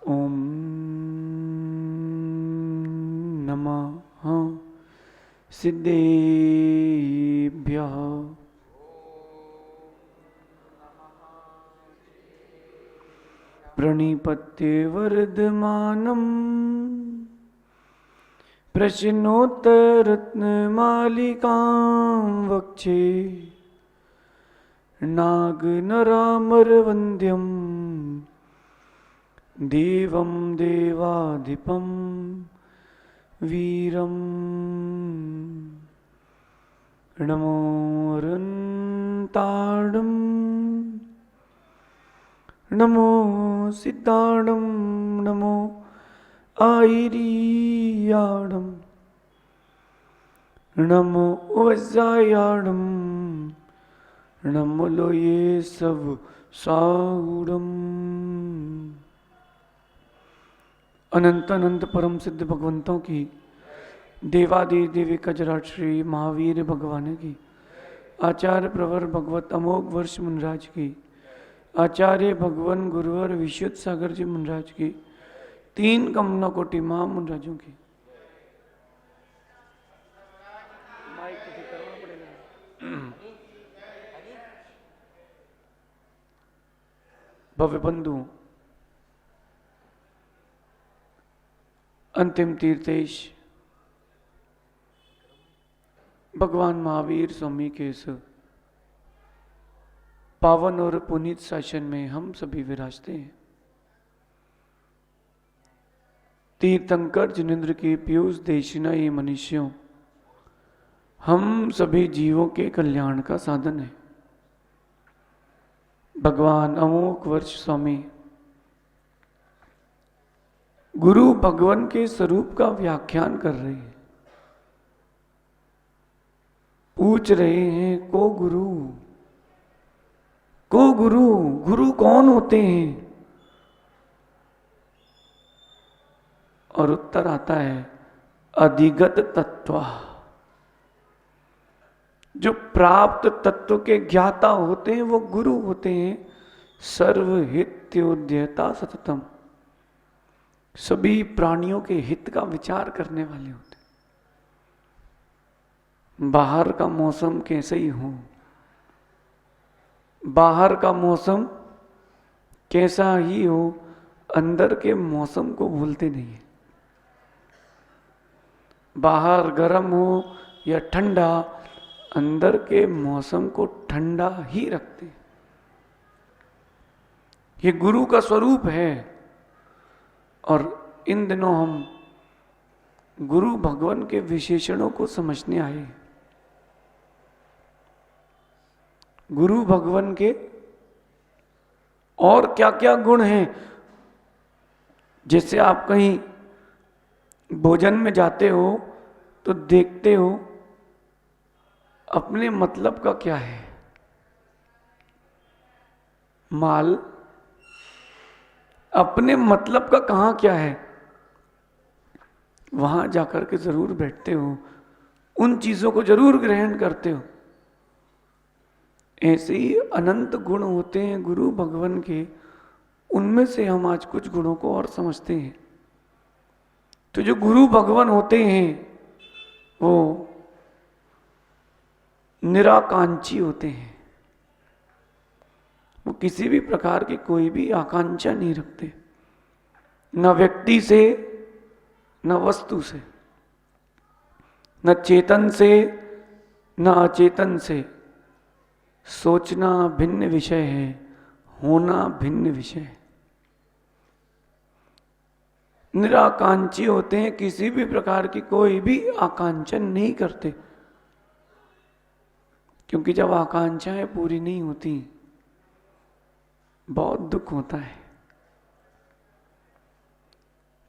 ओम नमः सिद्धेभ्यः। प्रणिपत्ये वर्धमानम् प्रश्नोत्तरत्नमालिकां वक्षे नागनरामरवन्द्यं देवं देवाधिपं वीरं नमो अरन्ताडं नमो सिद्धाडं नमो आयिरीयाडं नमो वज्रायाडं नमो लोये सब साहुडम। अनंत अनंत परम सिद्ध भगवंतों की, देवादि देवी कजराट श्री महावीर भगवान की, आचार्य प्रवर भगवत अमोघ वर्ष मुनराज की, आचार्य भगवान गुरुवर विशुद्ध सागर जी मुनराज की, तीन कमला कोटि मां मुनराजों की। भव्य बंधु, अंतिम तीर्थेश भगवान महावीर स्वामी के इस पावन और पुनीत शासन में हम सभी विराजते हैं। तीर्थंकर जिनेन्द्र की पीयूष देशिना ये मनुष्यों, हम सभी जीवों के कल्याण का साधन है। भगवान अमोघ वर्ष स्वामी गुरु भगवान के स्वरूप का व्याख्यान कर रहे हैं। पूछ रहे हैं को गुरु, को गुरु, गुरु कौन होते हैं? और उत्तर आता है अधिगत तत्व। जो प्राप्त तत्व के ज्ञाता होते हैं वो गुरु होते हैं। सर्वहित्योद्यता सततम, सभी प्राणियों के हित का विचार करने वाले होते हैं। बाहर का मौसम कैसे ही हो, बाहर का मौसम कैसा ही हो, अंदर के मौसम को भूलते नहीं है। बाहर गर्म हो या ठंडा, अंदर के मौसम को ठंडा ही रखते हैं। ये गुरु का स्वरूप है। और इन दिनों हम गुरु भगवान के विशेषणों को समझने आए। गुरु भगवान के और क्या क्या गुण हैं। जैसे आप कहीं भोजन में जाते हो तो देखते हो अपने मतलब का क्या है। माल अपने मतलब का कहां क्या है, वहां जाकर के जरूर बैठते हो, उन चीजों को जरूर ग्रहण करते हो। ऐसे ही अनंत गुण होते हैं गुरु भगवान के। उनमें से हम आज कुछ गुणों को और समझते हैं। तो जो गुरु भगवान होते हैं वो निराकांक्षी होते हैं। वो किसी भी प्रकार की कोई भी आकांक्षा नहीं रखते, न व्यक्ति से, न वस्तु से, न चेतन से, न अचेतन से। सोचना भिन्न विषय है, होना भिन्न विषय है। निराकांक्षी होते हैं, किसी भी प्रकार की कोई भी आकांक्षा नहीं करते। क्योंकि जब आकांक्षाएं पूरी नहीं होती बहुत दुख होता है।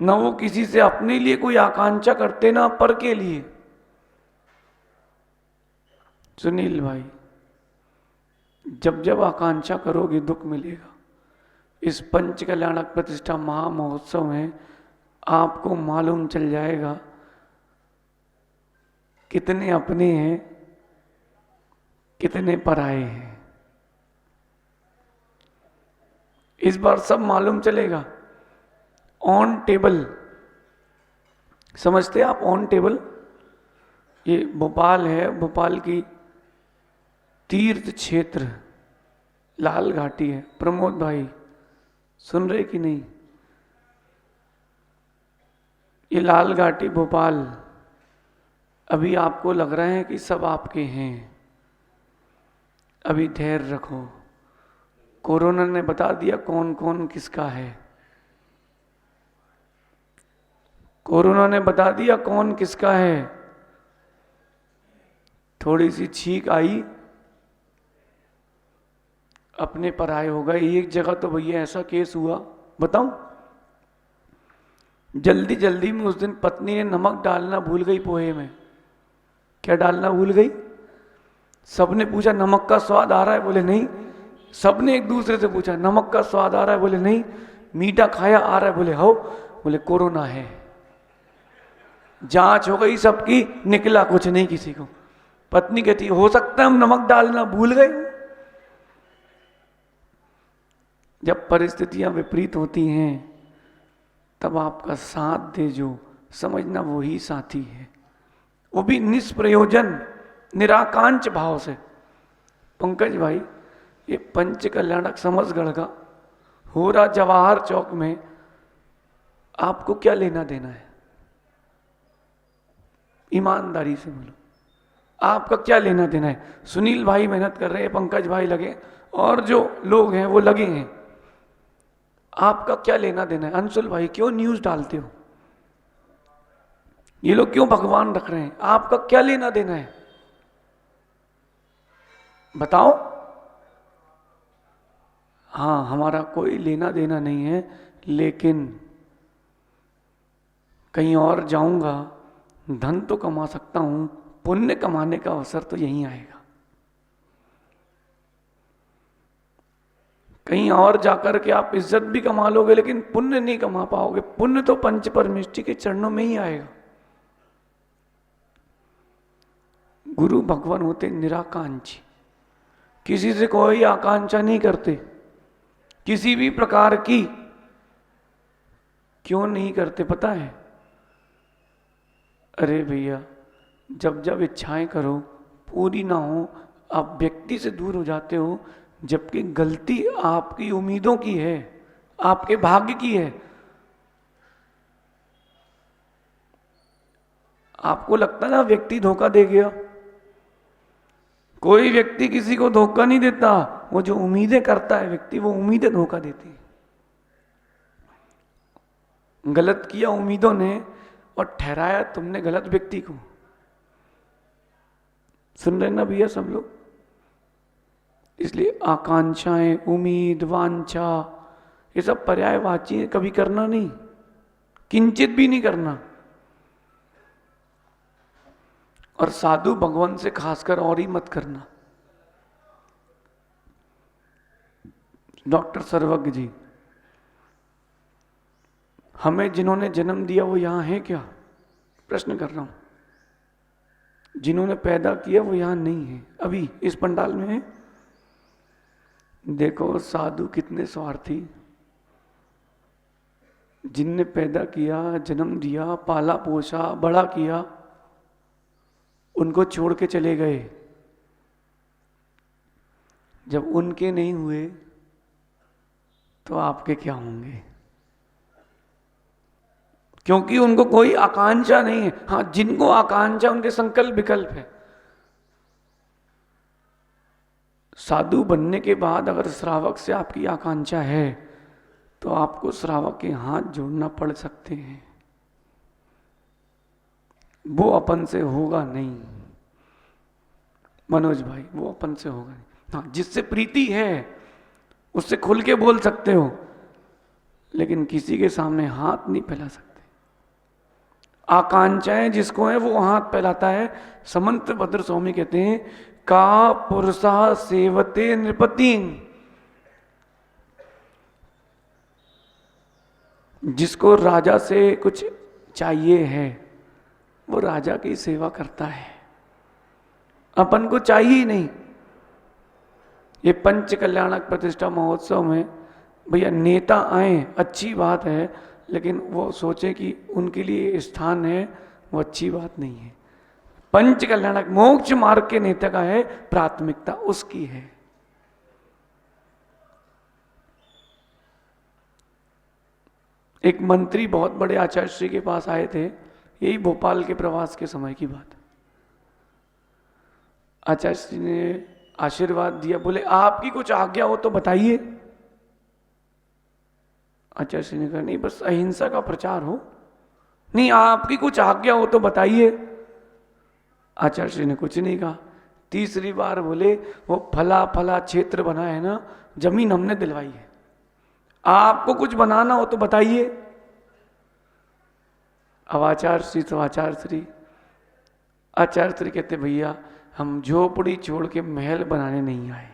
न वो किसी से अपने लिए कोई आकांक्षा करते, ना पर के लिए। सुनील भाई, जब जब आकांक्षा करोगे दुख मिलेगा। इस पंच कल्याणक प्रतिष्ठा महामहोत्सव में आपको मालूम चल जाएगा कितने अपने हैं, कितने पराए हैं। इस बार सब मालूम चलेगा। ऑन टेबल, समझते आप ऑन टेबल? ये भोपाल है, भोपाल की तीर्थ क्षेत्र लाल घाटी है। प्रमोद भाई सुन रहे कि नहीं? ये लाल घाटी भोपाल, अभी आपको लग रहा है कि सब आपके हैं, अभी धैर्य रखो। कोरोना ने बता दिया कौन कौन किसका है। कोरोना ने बता दिया कौन किसका है। थोड़ी सी छींक आई, अपने पराये हो गए। एक जगह तो भैया ऐसा केस हुआ, बताऊं? जल्दी जल्दी में उस दिन पत्नी ने नमक डालना भूल गई पोहे में। क्या डालना भूल गई? सबने पूछा नमक का स्वाद आ रहा है? बोले नहीं। सबने एक दूसरे से पूछा नमक का स्वाद आ रहा है? बोले नहीं। मीठा खाया? आ रहा है? बोले हो। बोले कोरोना है। जांच हो गई सबकी, निकला कुछ नहीं किसी को। पत्नी कहती हो सकता है हम नमक डालना भूल गए। जब परिस्थितियां विपरीत होती हैं तब आपका साथ दे जो, समझना वही साथी है, वो भी निष्प्रयोजन निराकांक्ष भाव से। पंकज भाई, ये पंच कल्याणक समझगढ़ का हो रहा जवाहर चौक में, आपको क्या लेना देना है? ईमानदारी से बोलो, आपका क्या लेना देना है? सुनील भाई मेहनत कर रहे हैं, पंकज भाई लगे, और जो लोग हैं वो लगे हैं, आपका क्या लेना देना है? अंशुल भाई क्यों न्यूज डालते हो? ये लोग क्यों भगवान रख रहे हैं? आपका क्या लेना देना है? बताओ। हाँ, हमारा कोई लेना देना नहीं है, लेकिन कहीं और जाऊंगा, धन तो कमा सकता हूं, पुण्य कमाने का अवसर तो यहीं आएगा। कहीं और जाकर के आप इज्जत भी कमा लोगे, लेकिन पुण्य नहीं कमा पाओगे। पुण्य तो पंच परमेष्टि के चरणों में ही आएगा। गुरु भगवान होते निराकांक्षी, किसी से कोई आकांक्षा नहीं करते, किसी भी प्रकार की। क्यों नहीं करते पता है? अरे भैया, जब जब इच्छाएं करो पूरी ना हो, आप व्यक्ति से दूर हो जाते हो, जबकि गलती आपकी उम्मीदों की है, आपके भाग्य की है। आपको लगता ना व्यक्ति धोखा दे गया? कोई व्यक्ति किसी को धोखा नहीं देता, वो जो उम्मीदें करता है व्यक्ति, वो उम्मीदें धोखा देती है। गलत किया उम्मीदों ने और ठहराया तुमने गलत व्यक्ति को। सुन रहे ना भैया सब लोग? इसलिए आकांक्षाएं, उम्मीद, वांछा, ये सब पर्यायवाची है, कभी करना नहीं, किंचित भी नहीं करना। और साधु भगवान से खासकर और ही मत करना। डॉक्टर सर्वज्ञ जी, हमें जिन्होंने जन्म दिया वो यहां है क्या? प्रश्न कर रहा हूं। जिन्होंने पैदा किया वो यहां नहीं है, अभी इस पंडाल में है। देखो साधु कितने स्वार्थी, जिनने पैदा किया, जन्म दिया, पाला पोसा, बड़ा किया, उनको छोड़ के चले गए। जब उनके नहीं हुए तो आपके क्या होंगे? क्योंकि उनको कोई आकांक्षा नहीं है। हाँ, जिनको आकांक्षा, उनके संकल्प विकल्प है। साधु बनने के बाद अगर श्रावक से आपकी आकांक्षा है तो आपको श्रावक के हाथ जोड़ना पड़ सकते हैं। वो अपन से होगा नहीं मनोज भाई, वो अपन से होगा नहीं। हाँ, जिससे प्रीति है उससे खुल के बोल सकते हो, लेकिन किसी के सामने हाथ नहीं फैला सकते। आकांक्षाएं जिसको है वो हाथ फैलाता है। समंत भद्र स्वामी कहते हैं, का पुरुषा सेवते नृपतिन। जिसको राजा से कुछ चाहिए है वो राजा की सेवा करता है, अपन को चाहिए ही नहीं। ये पंच कल्याणक प्रतिष्ठा महोत्सव में भैया नेता आए अच्छी बात है, लेकिन वो सोचे कि उनके लिए स्थान है, वो अच्छी बात नहीं है। पंच कल्याणक मोक्ष मार्ग के नेता का है प्राथमिकता, उसकी है। एक मंत्री बहुत बड़े आचार्य श्री के पास आए थे, यही भोपाल के प्रवास के समय की बात। आचार्य श्री ने आशीर्वाद दिया, बोले आपकी कुछ आज्ञा हो तो बताइए। आचार्य श्री ने कहा नहीं, बस अहिंसा का प्रचार हो। नहीं, आपकी कुछ आज्ञा हो तो बताइए। आचार्य श्री ने कुछ नहीं कहा। तीसरी बार बोले वो फला फला क्षेत्र बना है ना, जमीन हमने दिलवाई है, आपको कुछ बनाना हो तो बताइए। अब आचार्य श्री तो आचार्य श्री कहते भैया हम झोपड़ी छोड़ के महल बनाने नहीं आए।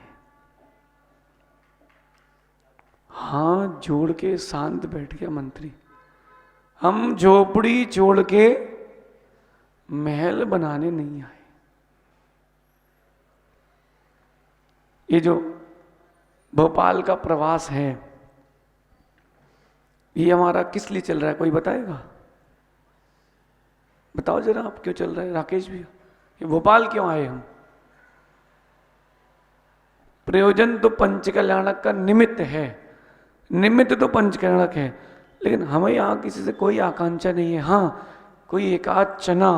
हाथ जोड़ के शांत बैठ गया मंत्री, हम झोपड़ी छोड़ के महल बनाने नहीं आए। ये जो भोपाल का प्रवास है, ये हमारा किस लिए चल रहा है, कोई बताएगा? बताओ जरा आप, क्यों चल रहा है राकेश भैया? ये भोपाल क्यों आए हम? प्रयोजन तो पंच कल्याणक का निमित्त है, निमित्त तो पंच कल्याणक है, लेकिन हमें यहां किसी से कोई आकांक्षा नहीं है। हाँ, कोई एकाध चना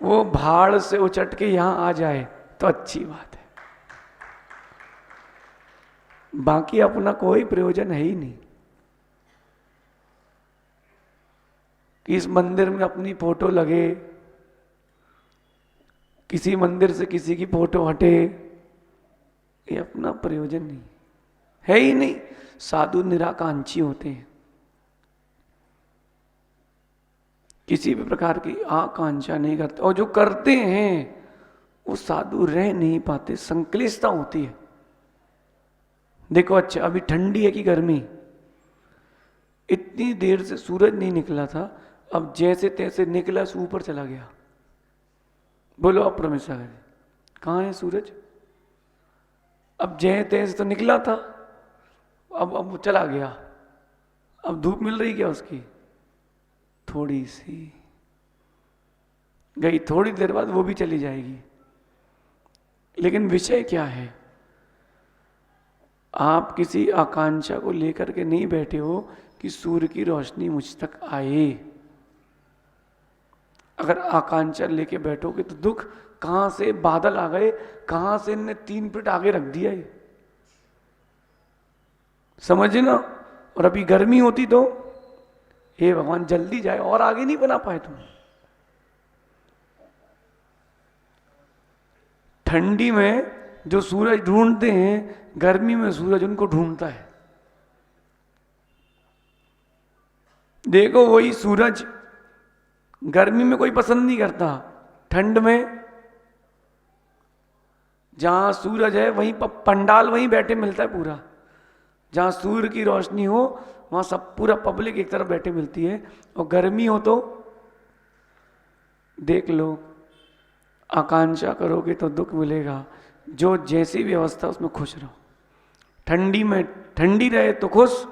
वो भाड़ से उचट के यहां आ जाए तो अच्छी बात है, बाकी अपना कोई प्रयोजन है ही नहीं। कि इस मंदिर में अपनी फोटो लगे, किसी मंदिर से किसी की फोटो हटे, ये अपना प्रयोजन नहीं है ही नहीं। साधु निराकांक्षी होते हैं, किसी भी प्रकार की आकांक्षा नहीं करते, और जो करते हैं वो साधु रह नहीं पाते, संक्लिष्टता होती है। देखो अच्छा, अभी ठंडी है कि गर्मी, इतनी देर से सूरज नहीं निकला था, अब जैसे तैसे निकला सो ऊपर चला गया। बोलो अब परमेश्वर कहाँ है सूरज? अब जैसे तैसे तो निकला था, अब वो चला गया। अब धूप मिल रही क्या उसकी? थोड़ी सी गई, थोड़ी देर बाद वो भी चली जाएगी। लेकिन विषय क्या है? आप किसी आकांक्षा को लेकर के नहीं बैठे हो कि सूर्य की रोशनी मुझ तक आए। अगर आकांक्षा लेके बैठोगे तो दुख, कहां से बादल आ गए, कहां से इनने 3 फीट आगे रख दिया, ये समझे ना। और अभी गर्मी होती तो हे भगवान जल्दी जाए, और आगे नहीं बना पाए तुम। ठंडी में जो सूरज ढूंढते हैं, गर्मी में सूरज उनको ढूंढता है। देखो वही सूरज गर्मी में कोई पसंद नहीं करता, ठंड में जहां सूरज है वहीं पंडाल वहीं बैठे मिलता है पूरा। जहां सूर्य की रोशनी हो वहां सब पूरा पब्लिक एक तरफ बैठे मिलती है। और गर्मी हो तो देख लो, आकांक्षा करोगे तो दुख मिलेगा। जो जैसी भी अवस्था उसमें खुश रहो। ठंडी में ठंडी रहे तो खुश,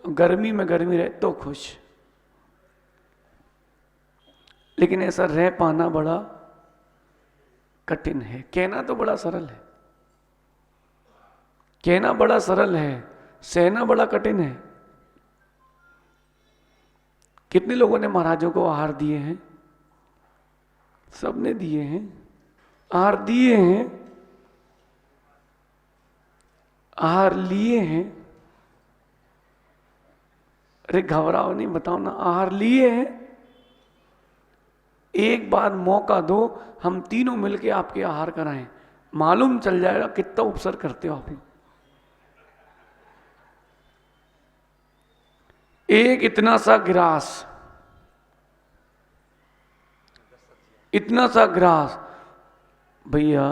गर्मी में गर्मी रहे तो खुश। लेकिन ऐसा रह पाना बड़ा कठिन है। कहना तो बड़ा सरल है, कहना बड़ा सरल है, सहना बड़ा कठिन है। कितने लोगों ने महाराजों को आहार दिए हैं? सबने दिए हैं, आहार दिए हैं, आहार लिए हैं। अरे घबराओ नहीं, बताओ ना, आहार लिए हैं। एक बार मौका दो, हम तीनों मिलके आपके आहार कराएं, मालूम चल जाएगा कितना उपसर करते हो आप। एक इतना सा गिलास, इतना सा गिलास, भैया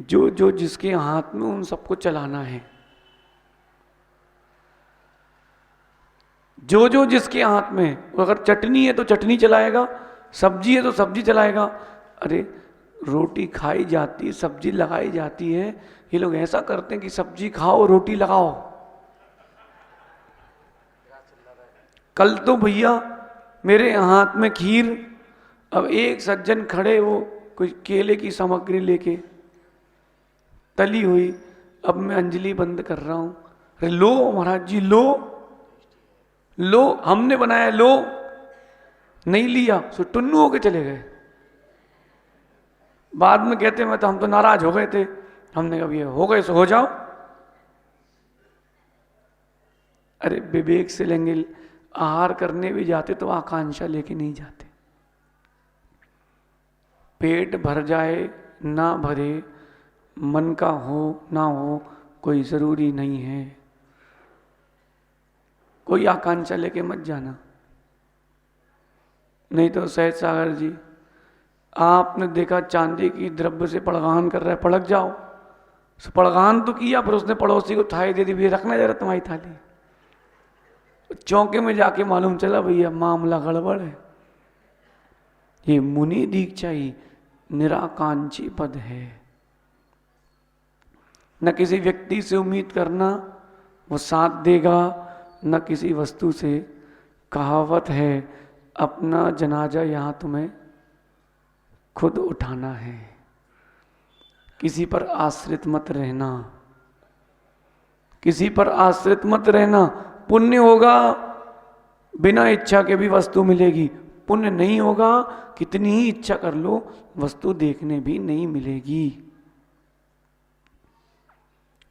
जो जो जिसके हाथ में उन सबको चलाना है। जो जो जिसके हाथ में, अगर चटनी है तो चटनी चलाएगा, सब्जी है तो सब्जी चलाएगा। अरे रोटी खाई जाती है, सब्जी लगाई जाती है, ये लोग ऐसा करते हैं कि सब्जी खाओ रोटी लगाओ। कल तो भैया मेरे हाथ में खीर, अब एक सज्जन खड़े, वो कोई केले की सामग्री लेके तली हुई, अब मैं अंजलि बंद कर रहा हूं। अरे लो महाराज जी, लो लो, हमने बनाया, लो। नहीं लिया, सो टुन्नू होके चले गए। बाद में कहते मैं तो, हम तो नाराज हो गए थे, हमने कहा ये हो गए सो हो जाओ। अरे विवेक से लेंगे, आहार करने भी जाते तो आकांक्षा लेके नहीं जाते। पेट भर जाए ना भरे, मन का हो ना हो कोई जरूरी नहीं है, कोई आकांक्षा लेके मत जाना। नहीं तो सहज सागर जी, आपने देखा चांदी की द्रव्य से पड़गान कर रहा है, पड़क जाओ। पड़गान तो किया, पर उसने पड़ोसी को थाली दे दी, भैया रखना जरा तुम्हारी थाली। चौके में जाके मालूम चला भैया मामला गड़बड़ है। ये मुनि दीक्षा ही निराकांक्षी पद है। न किसी व्यक्ति से उम्मीद करना वो साथ देगा, न किसी वस्तु से। कहावत है, अपना जनाजा यहां तुम्हें खुद उठाना है, किसी पर आश्रित मत रहना, किसी पर आश्रित मत रहना। पुण्य होगा बिना इच्छा के भी वस्तु मिलेगी, पुण्य नहीं होगा कितनी ही इच्छा कर लो वस्तु देखने भी नहीं मिलेगी।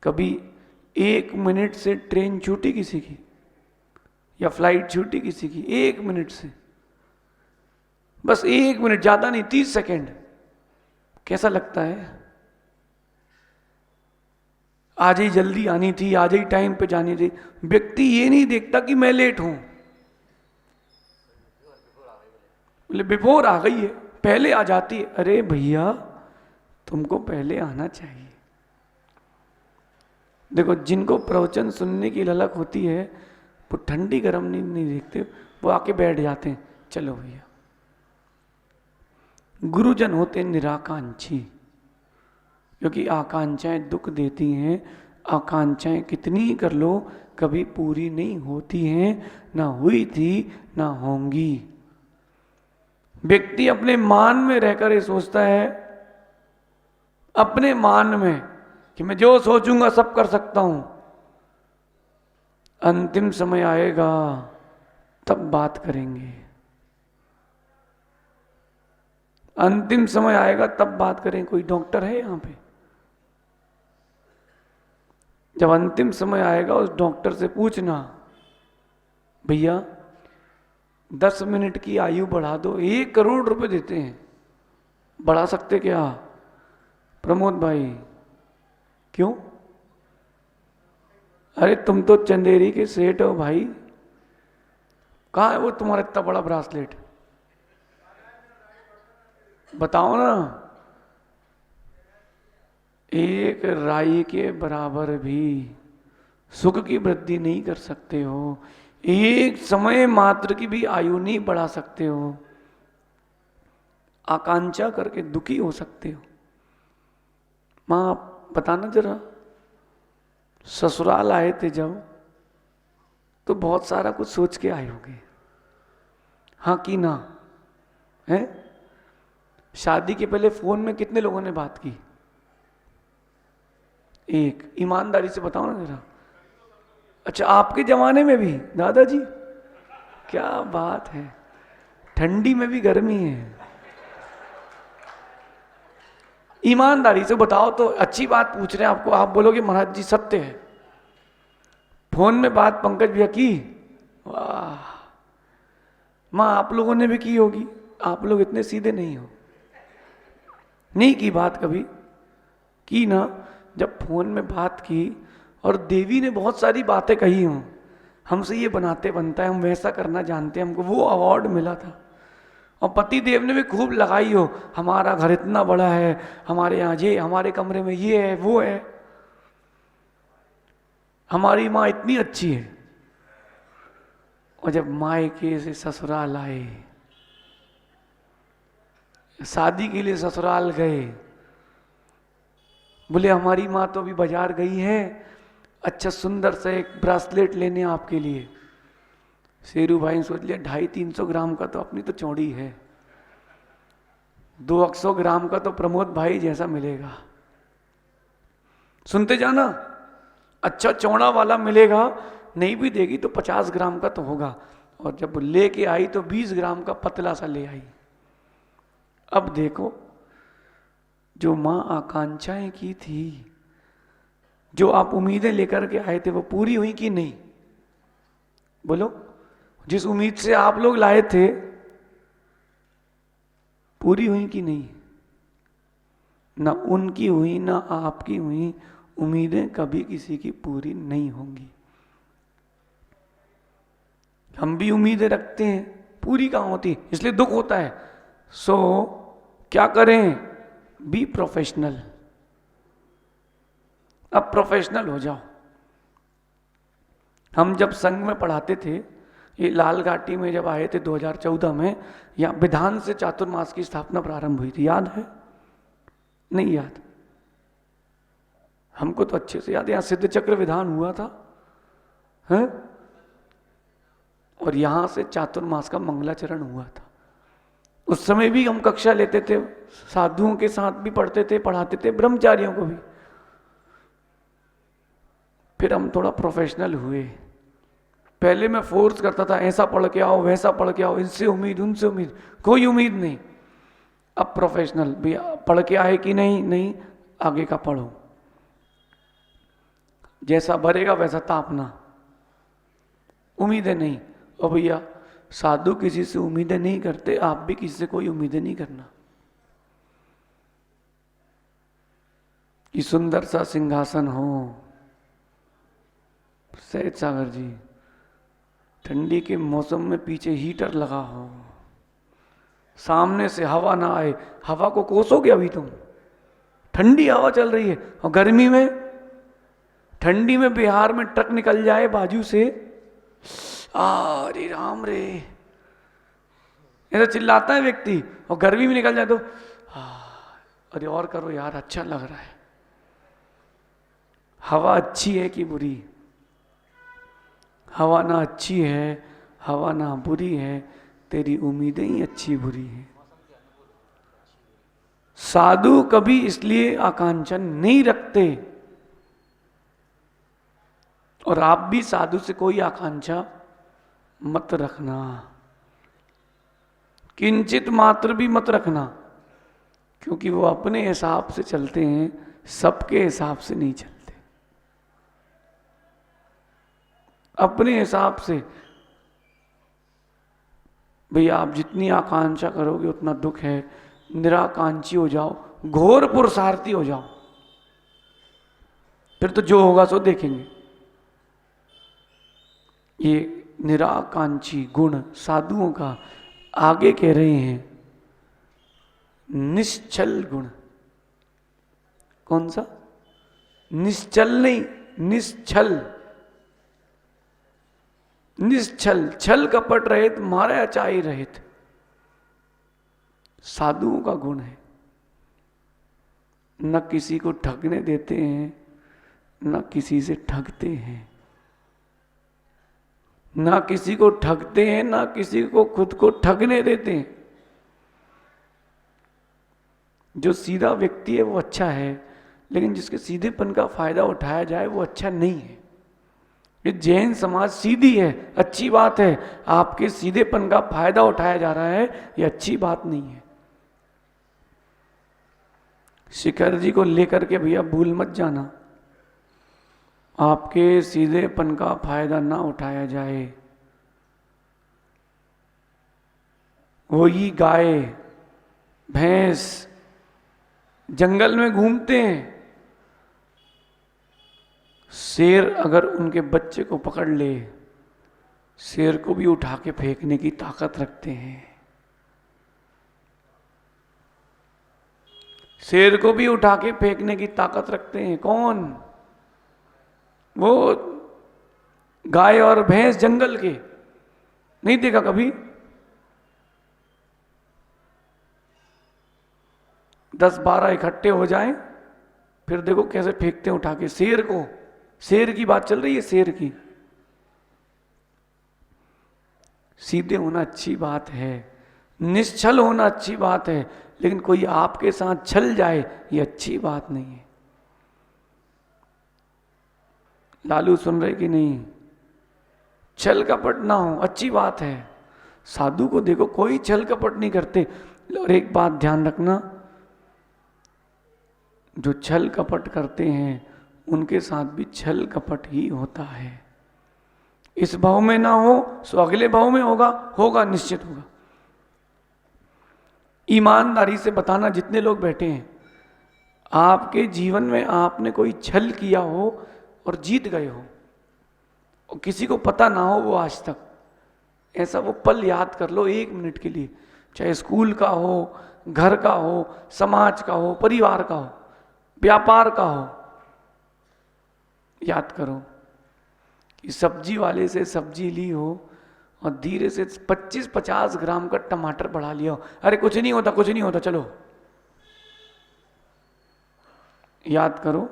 कभी 1 मिनट से ट्रेन छूटी किसी की, या फ्लाइट छूटी किसी की, 1 मिनट से, बस 1 मिनट, ज्यादा नहीं, 30 सेकेंड, कैसा लगता है? आज ही जल्दी आनी थी, आज ही टाइम पे जानी थी। व्यक्ति ये नहीं देखता कि मैं लेट हूं, बोले बिफोर आ गई है, पहले आ जाती है। अरे भैया तुमको पहले आना चाहिए। देखो जिनको प्रवचन सुनने की ललक होती है वो ठंडी गर्म नहीं देखते, वो आके बैठ जाते हैं, चलो भैया। गुरुजन होते निराकांक्षी, क्योंकि आकांक्षाएं दुख देती हैं। आकांक्षाएं कितनी ही कर लो कभी पूरी नहीं होती हैं, ना हुई थी ना होंगी। व्यक्ति अपने मान में रहकर ये सोचता है, अपने मान में, कि मैं जो सोचूंगा सब कर सकता हूं। अंतिम समय आएगा तब बात करेंगे, अंतिम समय आएगा तब बात करेंगे। कोई डॉक्टर है यहां पे? जब अंतिम समय आएगा उस डॉक्टर से पूछना, भैया 10 मिनट की आयु बढ़ा दो, 1 करोड़ रुपए देते हैं, बढ़ा सकते क्या? प्रमोद भाई क्यों? अरे तुम तो चंदेरी के सेठ हो भाई, कहाँ है वो तुम्हारा इतना बड़ा ब्रासलेट? बताओ ना। 1 राई के बराबर भी सुख की वृद्धि नहीं कर सकते हो, 1 समय मात्र की भी आयु नहीं बढ़ा सकते हो। आकांक्षा करके दुखी हो सकते हो। मां बताना जरा, ससुराल आए थे जब, तो बहुत सारा कुछ सोच के आए होंगे, हाँ कि ना? है शादी के पहले फोन में कितने लोगों ने बात की? 1। ईमानदारी से बताओ ना जरा। अच्छा आपके जमाने में भी दादाजी? क्या बात है, ठंडी में भी गर्मी है। ईमानदारी से बताओ तो, अच्छी बात पूछ रहे हैं आपको, आप बोलोगे महाराज जी सत्य है। फोन में बात पंकज भैया की? वाह। मां आप लोगों ने भी की होगी, आप लोग इतने सीधे नहीं हो। नहीं की बात कभी? की ना। जब फोन में बात की और देवी ने बहुत सारी बातें कही हों, हमसे ये बनाते बनता है, हम वैसा करना जानते हैं, हमको वो अवार्ड मिला था। और पति देव ने भी खूब लगाई हो, हमारा घर इतना बड़ा है, हमारे यहाँ ये, हमारे कमरे में ये है वो है, हमारी माँ इतनी अच्छी है। और जब मायके से ससुराल आए, शादी के लिए ससुराल गए, बोले हमारी माँ तो अभी बाजार गई है, अच्छा सुंदर सा एक ब्रासलेट लेने आपके लिए। शेरू भाई ने सोच लिया 250-300 ग्राम का तो अपनी तो चौड़ी है, 200 ग्राम का तो प्रमोद भाई जैसा मिलेगा। सुनते जाना, अच्छा चौड़ा वाला मिलेगा, नहीं भी देगी तो 50 ग्राम का तो होगा। और जब लेके आई तो 20 ग्राम का पतला सा ले आई। अब देखो, जो मां आकांक्षाएं की थी, जो आप उम्मीदें लेकर के आए थे, वो पूरी हुई कि नहीं? बोलो, जिस उम्मीद से आप लोग लाए थे पूरी हुई कि नहीं? ना उनकी हुई ना आपकी हुई। उम्मीदें कभी किसी की पूरी नहीं होंगी। हम भी उम्मीदें रखते हैं, पूरी कहां होती, इसलिए दुख होता है। सो क्या करें? Be professional. अब प्रोफेशनल हो जाओ। हम जब संघ में पढ़ाते थे, ये लाल घाटी में जब आए थे 2014 में, या विधान से चातुर्मास की स्थापना प्रारंभ हुई थी, याद है? नहीं याद? हमको तो अच्छे से याद है, यहां सिद्ध चक्र विधान हुआ था, है? और यहां से चातुर्मास का मंगलाचरण हुआ था। उस समय भी हम कक्षा लेते थे, साधुओं के साथ भी पढ़ते थे, पढ़ाते थे, ब्रह्मचारियों को भी। फिर हम थोड़ा प्रोफेशनल हुए। पहले मैं फोर्स करता था, ऐसा पढ़ के आओ, वैसा पढ़ के आओ, इनसे उम्मीद, उनसे उम्मीद, कोई उम्मीद नहीं। अब प्रोफेशनल भी, पढ़ के आए कि नहीं, नहीं, आगे का पढ़ो, जैसा भरेगा वैसा तापना, उम्मीदें नहीं। और भैया साधु किसी से उम्मीदें नहीं करते, आप भी किसी से कोई उम्मीदें नहीं करना। कि सुंदर सा सिंहासन हो, सहज सागर जी, ठंडी के मौसम में पीछे हीटर लगा हो, सामने से हवा ना आए, हवा को कोसोगे अभी तुम, ठंडी हवा चल रही है। और गर्मी में, ठंडी में बिहार में ट्रक निकल जाए बाजू से, अरे राम रे, ऐसा चिल्लाता है व्यक्ति। और गर्मी में निकल जाए तो अरे और करो यार, अच्छा लग रहा है। हवा अच्छी है कि बुरी? हवा ना अच्छी है, हवा ना बुरी है, तेरी उम्मीदें ही अच्छी बुरी हैं। साधु कभी इसलिए आकांक्षा नहीं रखते, और आप भी साधु से कोई आकांक्षा मत रखना, किंचित मात्र भी मत रखना, क्योंकि वो अपने हिसाब से चलते हैं, सबके हिसाब से नहीं चलते। अपने हिसाब से भैया आप जितनी आकांक्षा करोगे उतना दुख है। निराकांक्षी हो जाओ, घोर पुरुषार्थी हो जाओ, फिर तो जो होगा सो देखेंगे। ये निराकांक्षी गुण साधुओं का, आगे कह रहे हैं निश्चल गुण। कौन सा? निश्चल नहीं, निश्चल। निश्चल, छल कपट रहित, माया चाई रहित, साधुओं का गुण है। न किसी को ठगने देते हैं, न किसी से ठगते हैं, ना किसी को ठगते हैं, ना किसी को खुद को ठगने देते हैं। जो सीधा व्यक्ति है वो अच्छा है, लेकिन जिसके सीधेपन का फायदा उठाया जाए वो अच्छा नहीं है। ये जैन समाज सीधी है, अच्छी बात है। आपके सीधेपन का फायदा उठाया जा रहा है, ये अच्छी बात नहीं है। शिखर जी को लेकर के भैया भूल मत जाना, आपके सीधेपन का फायदा ना उठाया जाए। वही गाय भैंस जंगल में घूमते हैं, शेर अगर उनके बच्चे को पकड़ ले, शेर को भी उठा के फेंकने की ताकत रखते हैं। शेर को भी उठा के फेंकने की ताकत रखते हैं। कौन? वो गाय और भैंस जंगल के। नहीं देखा कभी? 10-12 इकट्ठे हो जाएं, फिर देखो कैसे फेंकते हैं उठा के शेर को। शेर की बात चल रही है, शेर की। सीधे होना अच्छी बात है, निश्चल होना अच्छी बात है, लेकिन कोई आपके साथ छल जाए ये अच्छी बात नहीं है। लालू सुन रहे कि नहीं? छल कपट ना हो अच्छी बात है। साधु को देखो कोई छल कपट नहीं करते। और एक बात ध्यान रखना, जो छल कपट करते हैं उनके साथ भी छल कपट ही होता है। इस भाव में ना हो तो अगले भाव में होगा, होगा निश्चित होगा। ईमानदारी से बताना, जितने लोग बैठे हैं, आपके जीवन में आपने कोई छल किया हो और जीत गए हो और किसी को पता ना हो वो आज तक, ऐसा वो पल याद कर लो 1 मिनट के लिए। चाहे स्कूल का हो, घर का हो, समाज का हो, परिवार का हो, व्यापार का हो, याद करो कि सब्जी वाले से सब्जी ली हो और धीरे से 25-50 ग्राम का टमाटर बढ़ा लिया हो। अरे कुछ नहीं होता, कुछ नहीं होता, चलो। याद करो,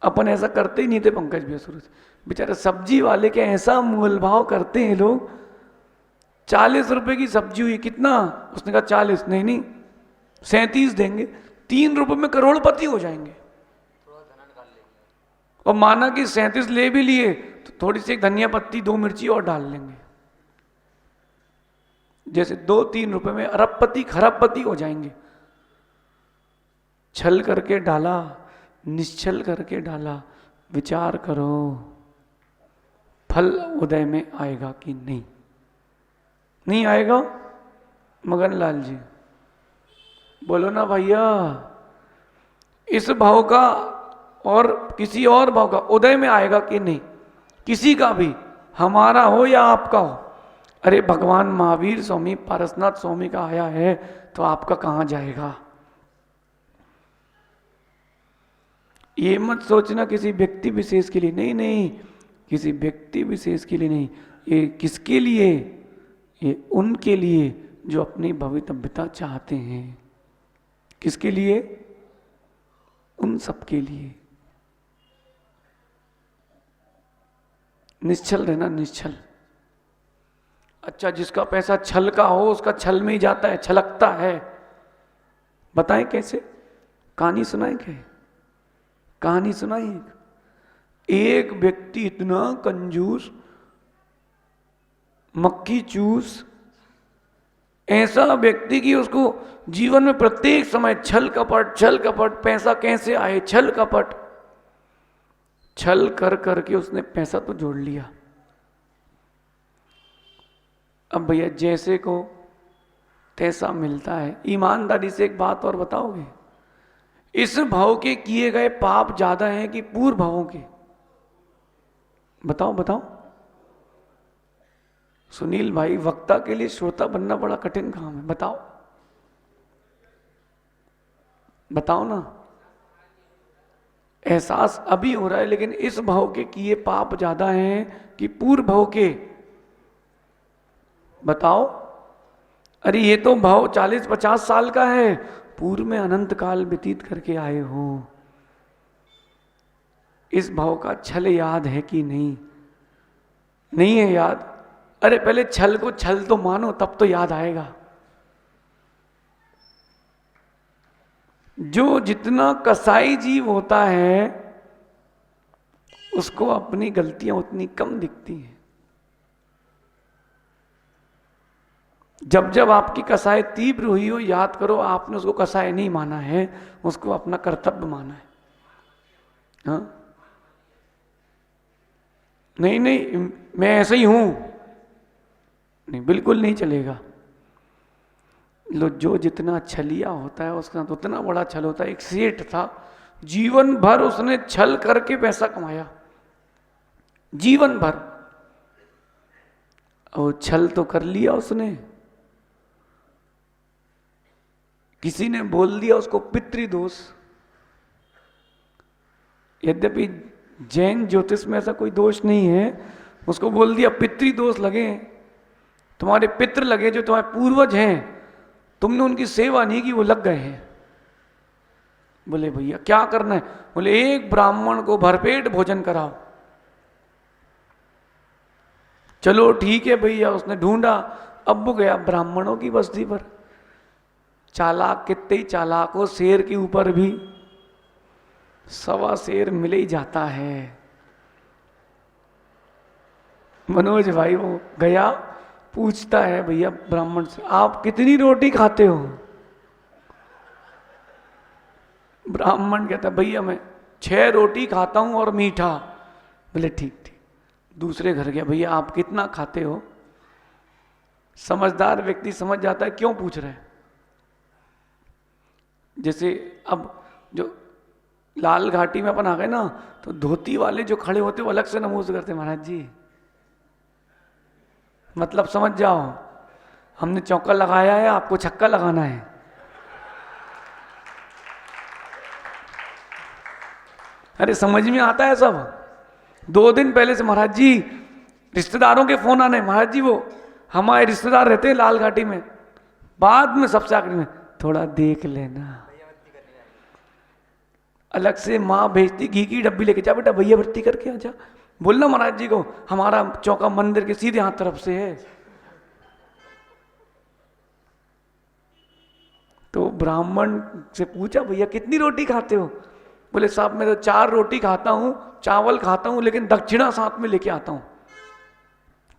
अपन ऐसा करते ही नहीं थे पंकज भैया शुरू से। बेचारे सब्जी वाले के ऐसा मोल भाव करते हैं लोग। 40 रुपए की सब्जी हुई, कितना? उसने कहा 40, नहीं 37 देंगे। 3 रुपए में करोड़पति हो जाएंगे। और माना कि 37 ले भी लिए तो थोड़ी सी धनिया पत्ती 2 मिर्ची और डाल लेंगे, जैसे 2-3 रुपए में अरबपति खरबपति हो जाएंगे। छल करके डाला, निश्चल करके डाला, विचार करो फल उदय में आएगा कि नहीं? नहीं आएगा? मगन लाल जी बोलो ना भैया। इस भाव का और किसी और भाव का उदय में आएगा कि नहीं? किसी का भी, हमारा हो या आपका हो। अरे भगवान महावीर स्वामी पारसनाथ स्वामी का आया है तो आपका कहां जाएगा? ये मत सोचना किसी व्यक्ति विशेष के लिए, नहीं, किसी व्यक्ति विशेष के लिए नहीं। ये किसके लिए? ये उनके लिए जो अपनी भवितव्यता चाहते हैं। किसके लिए? उन सब के लिए। निश्चल रहना, निश्चल। अच्छा, जिसका पैसा छल का हो उसका छल में ही जाता है, छलकता है। बताएं कैसे? कहानी सुनाए क्या? कहानी सुनाई। एक व्यक्ति इतना कंजूस, मक्खी चूस, ऐसा व्यक्ति कि उसको जीवन में प्रत्येक समय छल कपट, पैसा कैसे आए, छल कपट, छल कर करके उसने पैसा तो जोड़ लिया। अब भैया जैसे को तैसा मिलता है। ईमानदारी से एक बात और बताओगे, इस भाव के किए गए पाप ज्यादा हैं कि पूर्व भावों के? बताओ। सुनील भाई, वक्ता के लिए श्रोता बनना बड़ा कठिन काम है। बताओ ना। एहसास अभी हो रहा है, लेकिन इस भाव के किए पाप ज्यादा हैं कि पूर्व भाव के? बताओ। अरे ये तो भाव 40-50 साल का है, पूर्व में अनंत काल व्यतीत करके आए हो। इस भाव का छल याद है कि नहीं? नहीं है याद? अरे पहले छल को छल तो मानो, तब तो याद आएगा। जो जितना कसाई जीव होता है उसको अपनी गलतियां उतनी कम दिखती हैं। जब जब आपकी कसाई तीव्र हुई हो, याद करो आपने उसको कसाई नहीं माना है, उसको अपना कर्तव्य माना है। हाँ? नहीं मैं ऐसे ही हूं, नहीं, बिल्कुल नहीं चलेगा। लो, जो जितना छलिया होता है उसके साथ उतना बड़ा छल होता है। एक सेठ था, जीवन भर उसने छल करके पैसा कमाया, जीवन भर। और छल तो कर लिया उसने, किसी ने बोल दिया उसको पितृदोष। यद्यपि जैन ज्योतिष में ऐसा कोई दोष नहीं है, उसको बोल दिया पितृदोष लगे, तुम्हारे पितृ लगे जो तुम्हारे पूर्वज हैं, तुमने उनकी सेवा नहीं की, वो लग गए हैं। बोले भैया क्या करना है? बोले एक ब्राह्मण को भरपेट भोजन कराओ। चलो ठीक है भैया, उसने ढूंढा, अब वो गया ब्राह्मणों की बस्ती पर। चालाक कितने ही चालाक हो, शेर के ऊपर भी सवा शेर मिल ही जाता है। मनोज भाई वो गया, पूछता है भैया ब्राह्मण से, आप कितनी रोटी खाते हो? ब्राह्मण कहता है भैया मैं 6 रोटी खाता हूं और मीठा। बोले ठीक ठीक। दूसरे घर गया, भैया आप कितना खाते हो? समझदार व्यक्ति समझ जाता है क्यों पूछ रहे हैं। जैसे अब जो लाल घाटी में अपन आ गए ना, तो धोती वाले जो खड़े होते वो अलग से नमोज करते, महाराज जी मतलब समझ जाओ, हमने चौका लगाया है, आपको छक्का लगाना है। अरे समझ में आता है सब। 2 दिन पहले से महाराज जी रिश्तेदारों के फोन आने, महाराज जी वो हमारे रिश्तेदार रहते हैं लाल घाटी में, बाद में सबसे आखिरी में थोड़ा देख लेना। अलग से माँ भेजती घी की डब्बी लेके, जा बेटा भैया भर्ती करके आ जा। बोलना महाराज जी को हमारा चौका मंदिर के सीधे हाथ तरफ से है। तो ब्राह्मण से पूछा भैया कितनी रोटी खाते हो? बोले साहब मैं तो 4 रोटी खाता हूं, चावल खाता हूं, लेकिन दक्षिणा साथ में लेके आता हूं।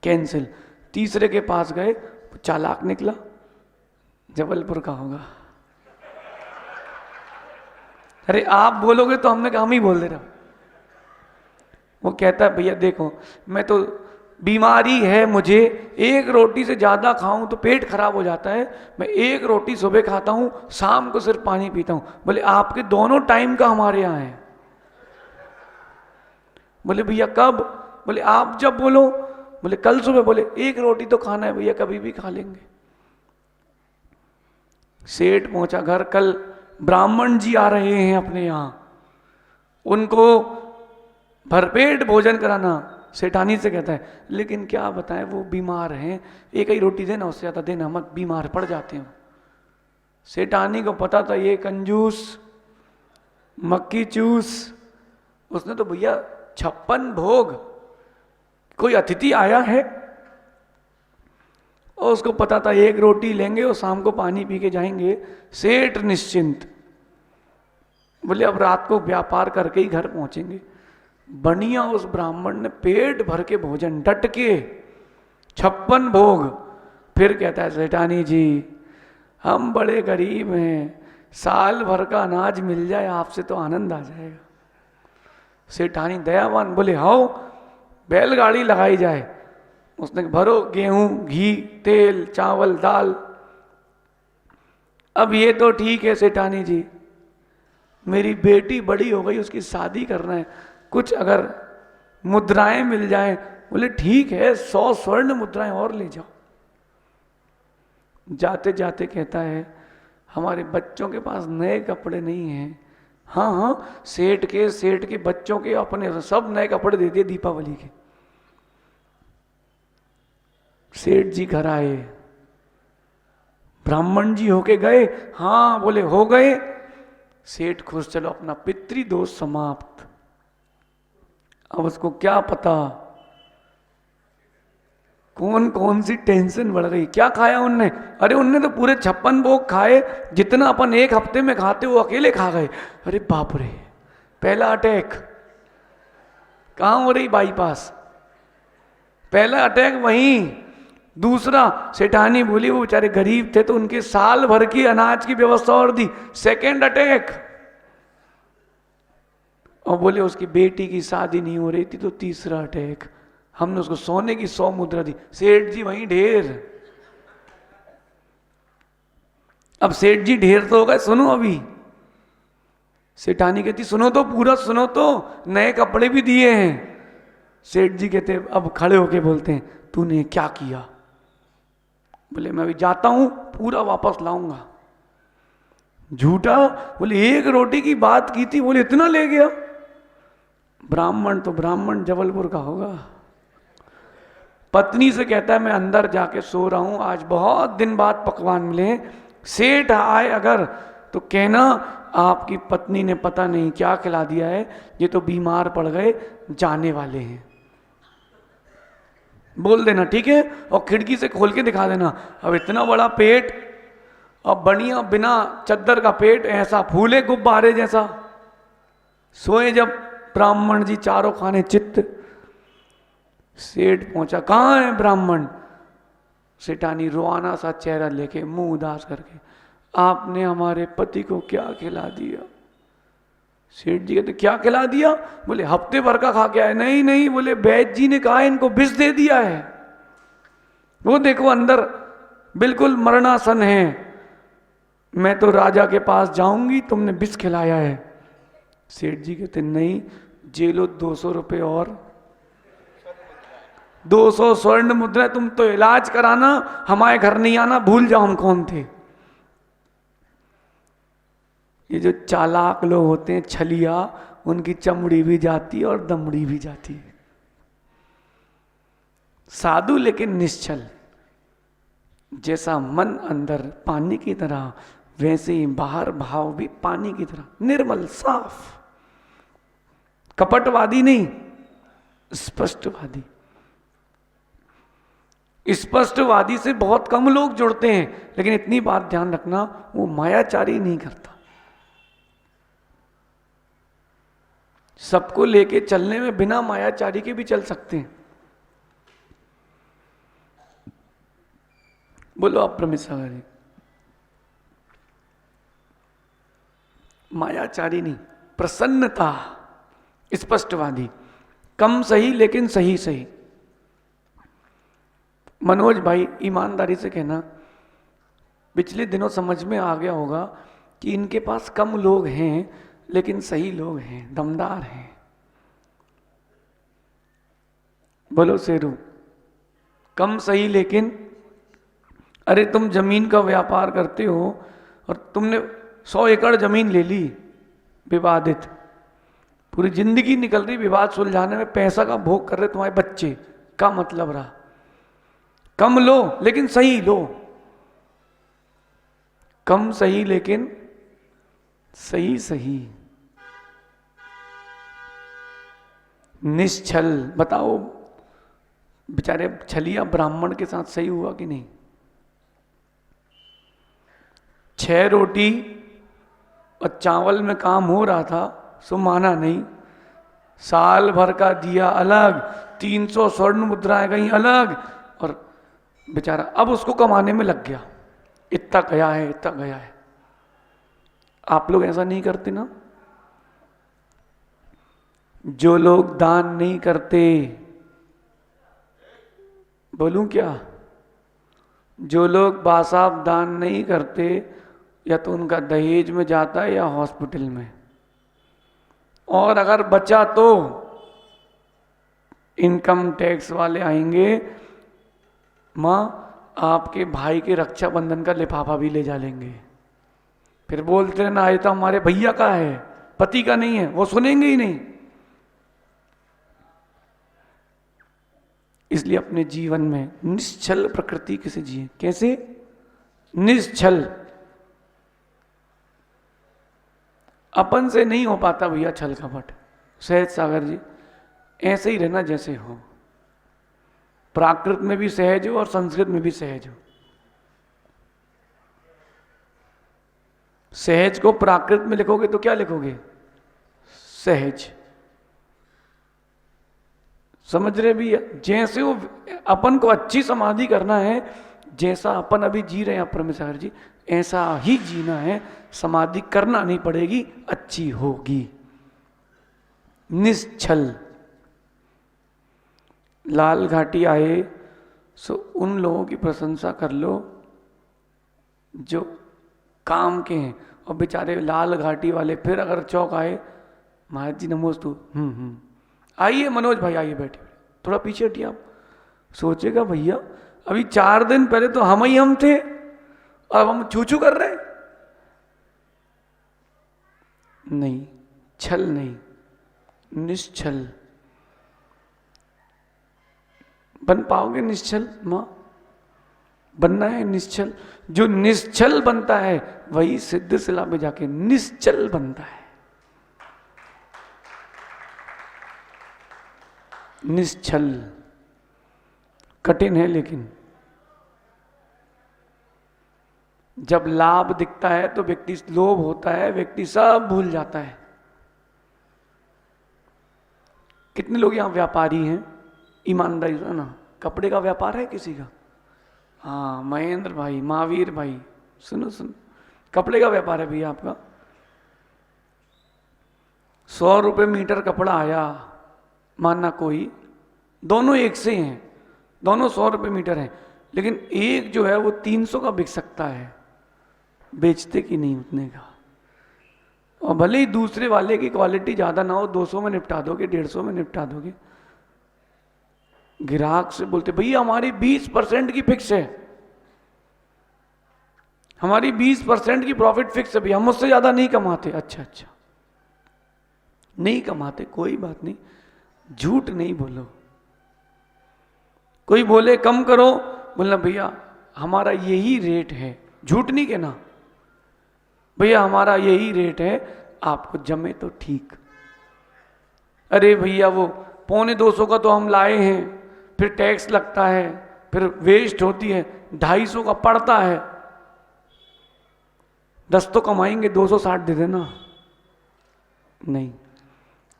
कैंसिल। तीसरे के पास गए, चालाक निकला, जबलपुर का होगा। अरे आप बोलोगे तो हमने कहा हम ही बोल दे रहा। वो कहता है भैया देखो मैं तो बीमारी है मुझे, 1 रोटी से ज्यादा खाऊं तो पेट खराब हो जाता है, मैं 1 रोटी सुबह खाता हूं, शाम को सिर्फ पानी पीता हूं। बोले आपके दोनों टाइम का हमारे यहां है। बोले भैया कब? बोले आप जब बोलो। बोले कल सुबह। बोले 1 रोटी तो खाना है भैया, कभी भी खा लेंगे। सेठ पहुंचा घर, कल ब्राह्मण जी आ रहे हैं अपने यहां, उनको भरपेट भोजन कराना। सेठानी से कहता है लेकिन क्या बताएं वो बीमार हैं, 1 ही रोटी देना, उससे ज्यादा देना मत, बीमार पड़ जाते हो। सेठानी को पता था ये कंजूस मक्की चूस, उसने तो भैया 56 भोग, कोई अतिथि आया है और उसको पता था 1 रोटी लेंगे और शाम को पानी पी के जाएंगे। सेठ निश्चिंत। बोले अब रात को व्यापार करके ही घर पहुंचेंगे। बढ़िया उस ब्राह्मण ने पेट भर के भोजन, डट के 56 भोग। फिर कहता है सेठानी जी हम बड़े गरीब हैं, साल भर का अनाज मिल जाए आपसे तो आनंद आ जाएगा। सेठानी दयावान, बोले हाओ बैलगाड़ी लगाई जाए। उसने भरो गेहूं, घी, तेल, चावल, दाल। अब ये तो ठीक है सेठानी जी, मेरी बेटी बड़ी हो गई, उसकी शादी करना है, कुछ अगर मुद्राएं मिल जाएं। बोले ठीक है 100 स्वर्ण मुद्राएं और ले जाओ। जाते जाते कहता है हमारे बच्चों के पास नए कपड़े नहीं हैं। हाँ हाँ सेठ के बच्चों के अपने सब नए कपड़े दे दिए दीपावली के। सेठ जी घर आए, ब्राह्मण जी होके गए? हाँ। बोले हो गए? सेठ खुश, चलो अपना पितृदोष समाप्त। अब उसको क्या पता कौन कौन सी टेंशन बढ़ गई। क्या खाया उनने? अरे उनने तो पूरे 56 भोग खाए, जितना अपन 1 हफ्ते में खाते वो अकेले खा गए। अरे बाप रे, पहला अटैक कहां हो रही? बाईपास। पहला अटैक वहीं, दूसरा सेठानी बोली वो बेचारे गरीब थे तो उनके साल भर की अनाज की व्यवस्था और दी। Second attack. और बोले उसकी बेटी की शादी नहीं हो रही थी तो तीसरा अटैक। हमने उसको सोने की 100 मुद्रा दी। सेठ जी वहीं ढेर। अब सेठ जी ढेर तो हो गए, सुनो अभी। सेठानी कहती सुनो तो, पूरा सुनो तो, नए कपड़े भी दिए हैं। सेठ जी कहते अब खड़े होके बोलते हैं तूने क्या किया? बोले मैं अभी जाता हूं, पूरा वापस लाऊंगा। झूठा। बोले 1 रोटी की बात की थी, बोले इतना ले गया। ब्राह्मण तो ब्राह्मण जबलपुर का होगा। पत्नी से कहता है मैं अंदर जाके सो रहा हूं, आज बहुत दिन बाद पकवान मिले, सेठ आए अगर तो कहना आपकी पत्नी ने पता नहीं क्या खिला दिया है, ये तो बीमार पड़ गए, जाने वाले हैं, बोल देना, ठीक है। और खिड़की से खोल के दिखा देना, अब इतना बड़ा पेट और बढ़िया बिना चद्दर का पेट, ऐसा फूले गुब्बारे जैसा। सोए जब ब्राह्मण जी चारों खाने चित्त। सेठ पहुंचा, कहाँ है ब्राह्मण? सेठानी रोआना सा चेहरा लेके, मुंह उदास करके, आपने हमारे पति को क्या खिला दिया? सेठ जी कहते क्या खिला दिया? बोले हफ्ते भर का खा के आए। नहीं नहीं, बोले वैद्य जी ने कहा इनको विष दे दिया है, वो देखो अंदर बिल्कुल मरणासन है, मैं तो राजा के पास जाऊंगी, तुमने विष खिलाया है। सेठ जी कहते नहीं, जेलो 200 रुपये और 200 स्वर्ण मुद्रा, तुम तो इलाज कराना, हमारे घर नहीं आना, भूल जाओ हम कौन थे। ये जो चालाक लोग होते हैं, छलिया, उनकी चमड़ी भी जाती है और दमड़ी भी जाती है। साधु लेकिन निश्चल, जैसा मन अंदर पानी की तरह, वैसे ही बाहर भाव भी पानी की तरह निर्मल साफ। कपटवादी नहीं, स्पष्टवादी। स्पष्टवादी से बहुत कम लोग जुड़ते हैं, लेकिन इतनी बात ध्यान रखना, वो मायाचारी नहीं करता। सबको लेके चलने में बिना मायाचारी के भी चल सकते हैं। बोलो आप परमेश्वर जी। मायाचारी नहीं, प्रसन्नता, स्पष्टवादी, कम सही लेकिन सही सही। मनोज भाई ईमानदारी से कहना, पिछले दिनों समझ में आ गया होगा कि इनके पास कम लोग हैं लेकिन सही लोग हैं, दमदार हैं। बोलो शेरू, कम सही लेकिन, अरे तुम जमीन का व्यापार करते हो और तुमने 100 एकड़ जमीन ले ली विवादित, पूरी जिंदगी निकल रही विवाद सुलझाने में, पैसा का भोग कर रहे तुम्हारे बच्चे, का मतलब रहा? कम लो लेकिन सही लो, कम सही लेकिन सही सही। निश्चल, बताओ बेचारे छलिया ब्राह्मण के साथ सही हुआ कि नहीं? 6 रोटी और चावल में काम हो रहा था, सो माना नहीं। साल भर का दिया अलग, 300 स्वर्ण मुद्राएं गई अलग, और बेचारा अब उसको कमाने में लग गया, इतना गया है, इतना गया है। आप लोग ऐसा नहीं करते ना? जो लोग दान नहीं करते, बोलूं क्या, जो लोग बासाब दान नहीं करते, या तो उनका दहेज में जाता है या हॉस्पिटल में, और अगर बचा तो इनकम टैक्स वाले आएंगे, माँ आपके भाई के रक्षाबंधन का लिफाफा भी ले जा लेंगे, फिर बोलते हैं ना ये तो हमारे भैया का है, पति का नहीं है, वो सुनेंगे ही नहीं। इसलिए अपने जीवन में निश्चल प्रकृति से जिए। कैसे? निश्चल। अपन से नहीं हो पाता भैया छल कपट। सहज सागर जी, ऐसे ही रहना जैसे हो, प्राकृत में भी सहज हो और संस्कृत में भी सहज हो। सहज को प्राकृत में लिखोगे तो क्या लिखोगे? सहज। समझ रहे भी? जैसे वो अपन को अच्छी समाधि करना है, जैसा अपन अभी जी रहे हैं परमेश्वर जी, ऐसा ही जीना है। समाधि करना नहीं पड़ेगी, अच्छी होगी। निश्चल। लाल घाटी आए सो उन लोगों की प्रशंसा कर लो जो काम के हैं, और बेचारे लाल घाटी वाले फिर अगर चौक आए, महाराज जी नमोस्तु, आइए मनोज भाई आइए, बैठे, थोड़ा पीछे हटिए। आप सोचेगा भैया अभी 4 दिन पहले तो हम थे, अब हम छू छू कर रहे। नहीं, छल नहीं, निश्चल। बन पाओगे निश्चल मां? बनना है निश्चल। जो निश्चल बनता है वही सिद्ध शिला में जाके निश्चल बनता है। निश्चल कठिन है, लेकिन जब लाभ दिखता है तो व्यक्ति लोभ होता है, व्यक्ति सब भूल जाता है। कितने लोग यहां व्यापारी हैं ईमानदारी से ना? कपड़े का व्यापार है किसी का? हाँ, महेंद्र भाई, महावीर भाई, सुनो सुनो, कपड़े का व्यापार है भैया आपका। 100 रुपये मीटर कपड़ा आया, मानना कोई, दोनों एक से हैं, दोनों 100 रुपये मीटर हैं, लेकिन एक जो है वो 300 का बिक सकता है, बेचते कि नहीं उतने का। और भले ही दूसरे वाले की क्वालिटी ज्यादा ना हो, 200 में निपटा दोगे, 150 में निपटा दोगे। ग्राहक से बोलते भैया हमारी 20% की फिक्स है, हमारी 20% की प्रॉफिट फिक्स है भैया, हम उससे ज्यादा नहीं कमाते। अच्छा अच्छा, नहीं कमाते, कोई बात नहीं, झूठ नहीं बोलो। कोई बोले कम करो, बोलना भैया हमारा यही रेट है, झूठ नहीं कहना, भैया हमारा यही रेट है, आपको जमे तो ठीक। अरे भैया वो 250 का तो हम लाए हैं, फिर टैक्स लगता है, फिर वेस्ट होती है, 250 का पड़ता है, 10 तो कमाएंगे, 260 दे देना। नहीं,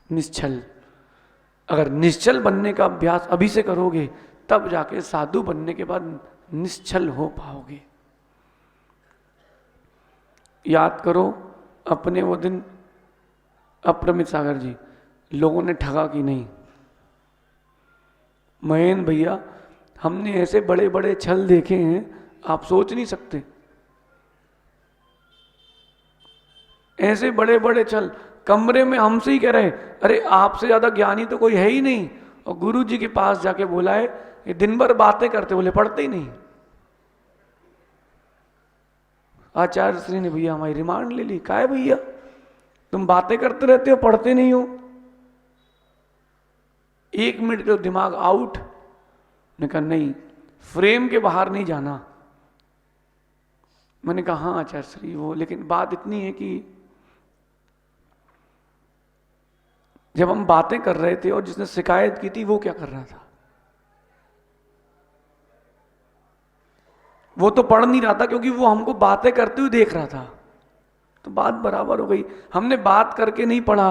निश्चल। अगर निश्चल बनने का अभ्यास अभी से करोगे तब जाके साधु बनने के बाद निश्चल हो पाओगे। याद करो अपने वो दिन, अप्रमित सागर जी, लोगों ने ठगा कि नहीं? महेंद्र भैया, हमने ऐसे बड़े बड़े छल देखे हैं, आप सोच नहीं सकते। ऐसे बड़े बड़े छल, कमरे में हमसे ही कह रहे, अरे आपसे ज्यादा ज्ञानी तो कोई है ही नहीं। और गुरु जी के पास जाके बोला है, ये दिन भर बातें करते, बोले पढ़ते ही नहीं। आचार्य श्री ने भैया हमारी रिमांड ले ली, कहा है भैया तुम बातें करते रहते हो, पढ़ते नहीं हो, 1 मिनट के दिमाग आउट। ने कहा नहीं, फ्रेम के बाहर नहीं जाना। मैंने कहा हाँ आचार्य श्री, वो लेकिन बात इतनी है कि जब हम बातें कर रहे थे और जिसने शिकायत की थी वो क्या कर रहा था? वो तो पढ़ नहीं रहा था, क्योंकि वो हमको बातें करते हुए देख रहा था, तो बात बराबर हो गई। हमने बात करके नहीं पढ़ा,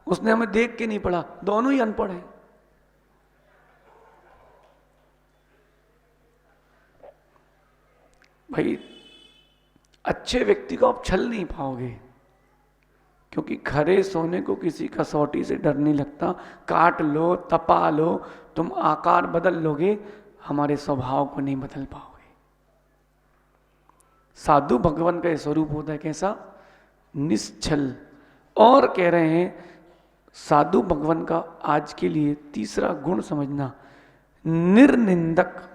उसने हमें देख के नहीं पढ़ा, दोनों ही अनपढ़ हैं। भाई अच्छे व्यक्ति को आप छल नहीं पाओगे, क्योंकि खरे सोने को किसी कसौटी से डर नहीं लगता। काट लो, तपा लो, तुम आकार बदल लोगे, हमारे स्वभाव को नहीं बदल पाओगे। साधु भगवान का स्वरूप होता है कैसा? निश्चल। और कह रहे हैं साधु भगवान का आज के लिए तीसरा गुण समझना, निर्निंदक।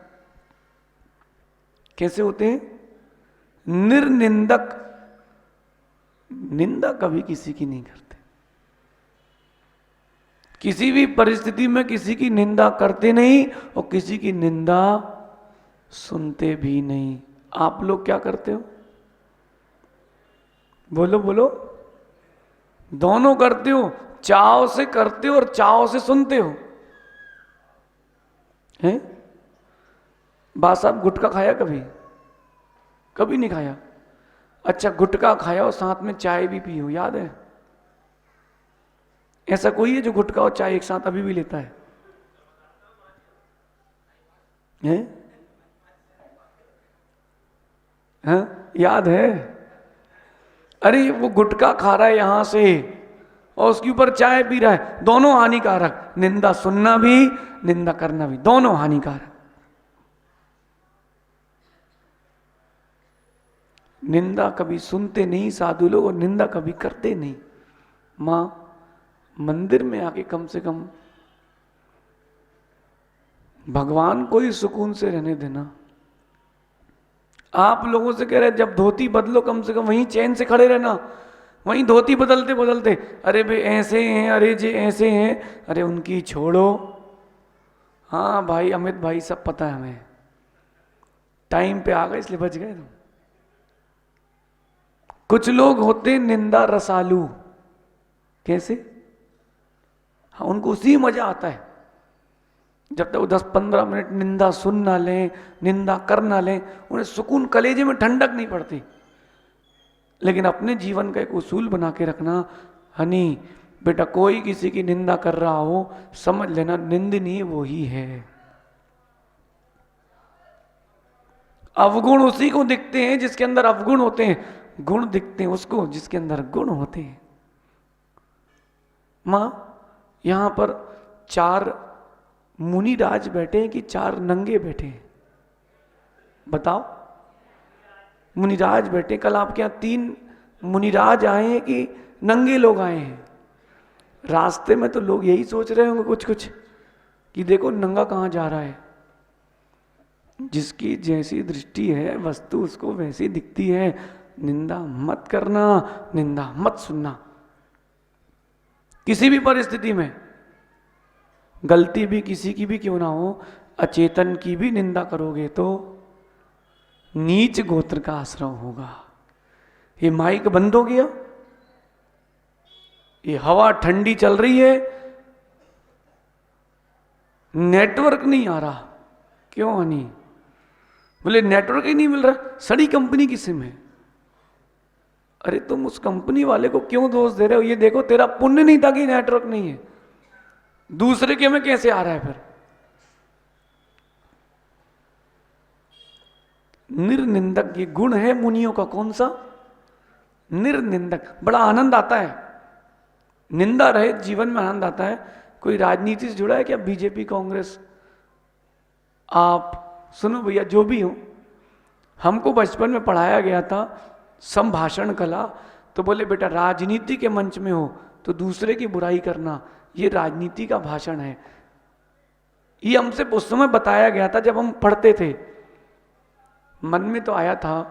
कैसे होते हैं? निर्निंदक। निंदा कभी किसी की नहीं करते, किसी भी परिस्थिति में किसी की निंदा करते नहीं, और किसी की निंदा सुनते भी नहीं। आप लोग क्या करते हो? बोलो बोलो। दोनों करते हो, चाव से करते हो और चाव से सुनते हो। हैं? बा साहब गुटखा खाया कभी? कभी नहीं खाया। अच्छा, गुटखा खाया और साथ में चाय भी पी हो, याद है? ऐसा कोई है जो गुटखा और चाय एक साथ अभी भी लेता है? हैं? हाँ, याद है? अरे वो गुटखा खा रहा है यहां से और उसके ऊपर चाय पी रहा है, दोनों हानिकारक। निंदा सुनना भी, निंदा करना भी, दोनों हानिकारक। निंदा कभी सुनते नहीं साधु लोग, और निंदा कभी करते नहीं। मां, मंदिर में आके कम से कम भगवान को ही सुकून से रहने देना। आप लोगों से कह रहे जब धोती बदलो कम से कम वहीं चैन से खड़े रहना। वहीं धोती बदलते बदलते, अरे भाई ऐसे हैं, अरे जी ऐसे हैं, अरे उनकी छोड़ो। हाँ भाई, अमित भाई सब पता है हमें। टाइम पे आ गए इसलिए बच गए तुम। कुछ लोग होते निंदा रसालू। कैसे? हाँ, उनको उसी मजा आता है। जब तक वो 10-15 मिनट निंदा सुन ना लें, निंदा कर ना लें, उन्हें सुकून, कलेजे में ठंडक नहीं पड़ती। लेकिन अपने जीवन का एक उसूल बना के रखना, हनी बेटा कोई किसी की निंदा कर रहा हो समझ लेना निंदनीय वो ही है। अवगुण उसी को दिखते हैं जिसके अंदर अवगुण होते हैं, गुण दिखते हैं उसको जिसके अंदर गुण होते हैं। मां, यहां पर 4 मुनिराज बैठे हैं कि 4 नंगे बैठे हैं? बताओ। मुनिराज बैठे। कल आपके यहां 3 मुनिराज आए हैं कि नंगे लोग आए हैं? रास्ते में तो लोग यही सोच रहे होंगे कुछ कुछ कि देखो नंगा कहां जा रहा है। जिसकी जैसी दृष्टि है वस्तु उसको वैसी दिखती है। निंदा मत करना, निंदा मत सुनना। किसी भी परिस्थिति में गलती भी किसी की भी क्यों ना हो, अचेतन की भी निंदा करोगे तो नीच गोत्र का आश्रय होगा। ये माइक बंद हो गया, ये हवा ठंडी चल रही है, नेटवर्क नहीं आ रहा। क्यों हनी? बोले नेटवर्क ही नहीं मिल रहा। सड़ी कंपनी की सिम है। अरे तुम उस कंपनी वाले को क्यों दोष दे रहे हो? ये देखो तेरा पुण्य नहीं था कि नेटवर्क नहीं है, दूसरे के में कैसे आ रहा है फिर? निर्निंदक ये गुण है मुनियों का। कौन सा? निर्निंदक। बड़ा आनंद आता है, निंदा रहित जीवन में आनंद आता है। कोई राजनीति से जुड़ा है क्या? बीजेपी, कांग्रेस? आप सुनो भैया, जो भी हो, हमको बचपन में पढ़ाया गया था संभाषण कला। तो बोले बेटा राजनीति के मंच में हो तो दूसरे की बुराई करना ये राजनीति का भाषण है। ये हमसे उस समय बताया गया था जब हम पढ़ते थे। मन में तो आया था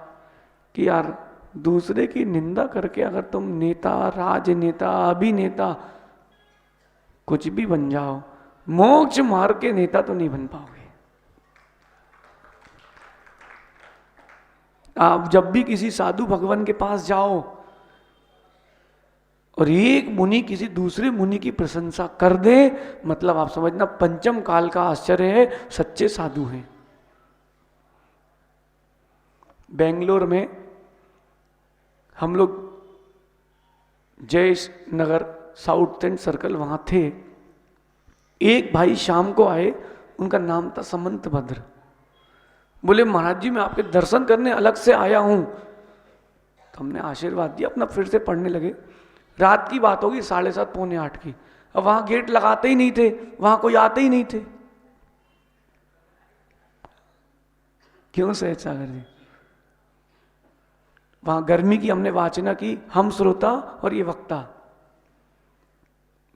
कि यार दूसरे की निंदा करके अगर तुम नेता, राजनेता, अभिनेता कुछ भी बन जाओ, मोक्ष मार्ग के नेता तो नहीं बन पाओगे। आप जब भी किसी साधु भगवान के पास जाओ और एक मुनि किसी दूसरे मुनि की प्रशंसा कर दे, मतलब आप समझना पंचम काल का आश्चर्य है, सच्चे साधु हैं। बेंगलोर में हम लोग जय नगर साउथ एंड सर्कल वहां थे। एक भाई शाम को आए, उनका नाम था समंत भद्र। बोले महाराज जी मैं आपके दर्शन करने अलग से आया हूं। तो हमने आशीर्वाद दिया, अपना फिर से पढ़ने लगे। रात की बात होगी, 7:30 पौने 8 की। अब वहां गेट लगाते ही नहीं थे, वहां कोई आते ही नहीं थे। क्यों सहज सागर जी? वहां गर्मी की हमने वाचना की, हम श्रोता और ये वक्ता,